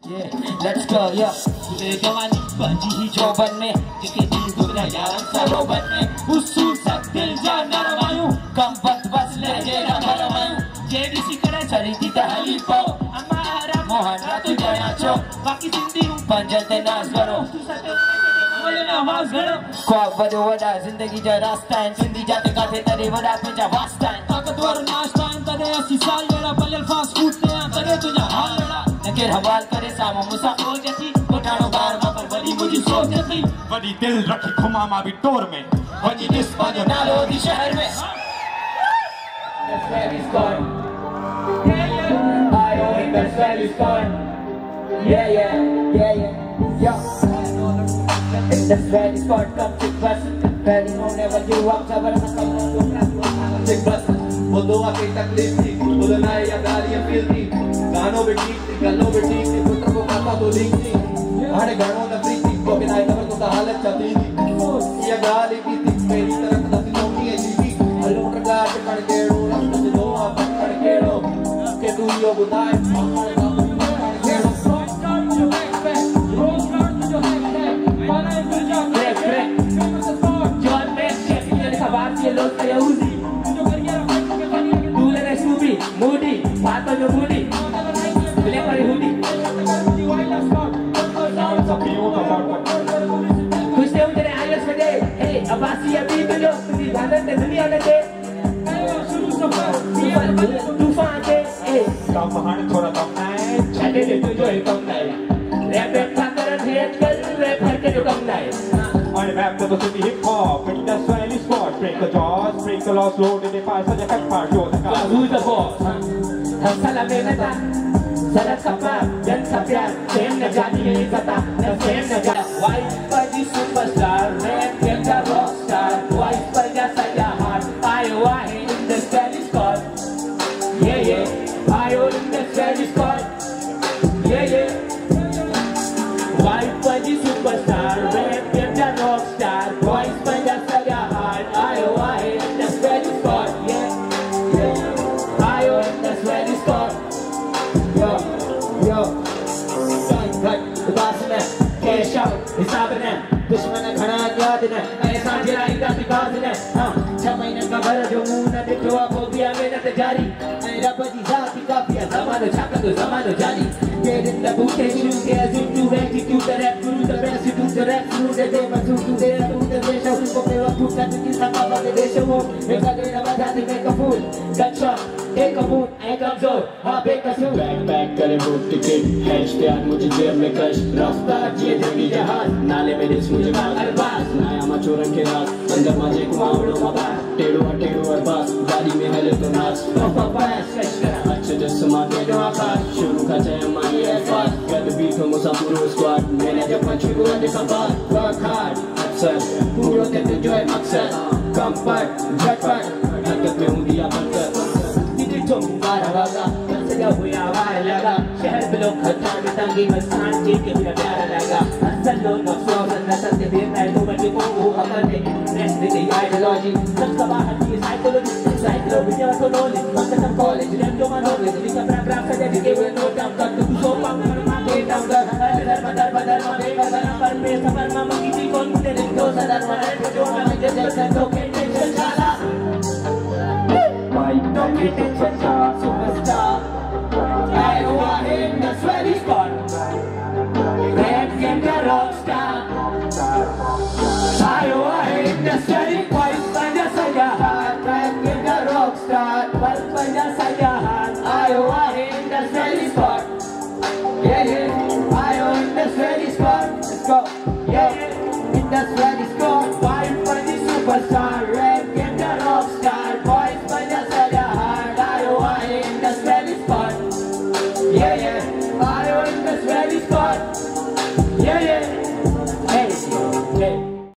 Let's go, yeah. तुझे जवानी bungee ही चौबन में, जिसके दिल दुबला यार सरोवन में, उस सूर सब दिल जान नरमायूं, कम वक्त बस ले जेरा नरमायूं, जेडी सिकड़े चली थी दहली पो, हमारा मोहन रातु जया चो, बाकी सिंधी हूँ पंजल ते नाज करो, बोले ना आवाज करो, ख्वाब बदो वड़ा जिंदगी जा रास्ता है, जिंदगी जाते काते तेरे वड़ा पे जा वास्ता है, ताकतवर नाश्ता है, तेरे अस्सी साल लड़ा, पलल फास्ट फूड ते हैं, तेरे तुझा हाल लड़ा, नकेर हवाल करे सामो मुसा हो जती, उठानो बार पर बड़ी मुझे सोच जती, बड़ी दिल रखी खुमामा भी टोर में, बड़ी दिस बाजो नालो दी शहर में, that's where it's gone, I know it, that's where it's gone, yeah, that's where it's gone, come to bus, very no never give up, sabar na come to big bus, बोलो आके तकलीफ थी, बोलो ना ये गालियाँ फील थी, गानों में ठीक थी, गलों में ठीक थी, पुत्र को खाता तो लीक थी, हमारे घरों में फ्री थी, को बिना इधर को तो हालत चलती थी, ये गाली भी थी, मेरी तरफ दसिलों की है जीवी, हलों प्रकार के कड़केड़ों, रास्ते से दो आप कड़केड़ों, के दूरियों बुधाए, हमारे बाबू कड़केड़ों, John Mayer, ये खबर ये लोग तैयारी Moody, Papa no Moody, Black or Hoodie. Who's the one I just today? Hey, Abasi, a people of the Ghana, the Dunia day. Too far, hey, काम बहाने थोड़ा कम है, चले ले तो जो कम नहीं, रैप खाकर हेट कर रैप करके जो कम नहीं. और रैप तो city hip hop, but that's why it's sport. Break the jaws, break the laws, load in the fire, such a head part, show the car. Who's the boss? हम सलाम लेता, सलाम सपा, जन सप्या, सेम न जाती है कता, न सेम न जा. White body superstar, red gender rockstar, white body saja heart, Iowa in the Spanish court, yeah, Iowa in the Spanish court, yeah. White body superstar, red gender rockstar, white body saja heart, Iowa in the Spanish court, yeah. Iowa in the Spanish court. Yo, the boss man, cash out, it's happening. दुश्मन खड़ा याद न, ऐसा जिलाई का विकास न. छह महीने का भरा जो मुँह न देखो आपको दिया मेहनत जारी. मेरा बदी जाती काफिया ज़मानो छाका तो ज़मानो जारी. Get in the boot, take you there, zoom to execute the rap, guru the best, you do the rap, through the day, but through the day, through the day, show people play what you got to kiss the mama, the day show. If I get a bad to make a fool, gunshot, take a boot, and comes out, I'll make a suit. Back करे वो ticket, hashtag मुझे जेब में कश, रफ्तार ये देवी जहाज, नाले में दिस मुझे मार अरबाज, नया मचोरन के राज, अंदर मजे को मावड़ो मबार, टेढ़ो अरबाज, गाड़ी में हले तो नाच, पापा स्ट्रेच करा, अच्छे जैसे मारते जो आकाश, शुरू का जय मानी है फास्ट, कर बीट हो मुसाफिरों स्क्वाड, मैंने जब पंच को आने का बात, work hard, अक्सर, पूरों ते enjoy मकसद, कंफर्ट, झटपट, हरकत में हूँ दिया बनकर, निजी चुम्बारा वाला, सजा हुआ वाला लगा, शहर में लोग खट्टा में तंगी मस्तान जी के बिना प्यारा लगा, असल लोग मफसोस नसल के देर नहीं तो बच्चे को वो खबर नहीं, नेक्स्ट डे आइडियोलॉजी, सबका बाहर की साइकोलॉजी तो नॉलेज, बच्चा कॉलेज, रेम जो मनोलेज, लिखा प्रोग्राम सजा दिखे हुए नो टाइम तक तो सो पाम मांगे टाइम तक, बदल मांगे बदल पर में सफर मां किसी को मुझे दो सदर वाले जो मैं जैसे तो के टेंशन चला, White body superstar, Iowa in the Swedish court, red gender rockstar, Iowa in the Swedish white banda saja heart, red gender rockstar, white banda saja heart, Iowa in the Swedish court, yeah, Iowa in the Swedish court, let's go, yeah.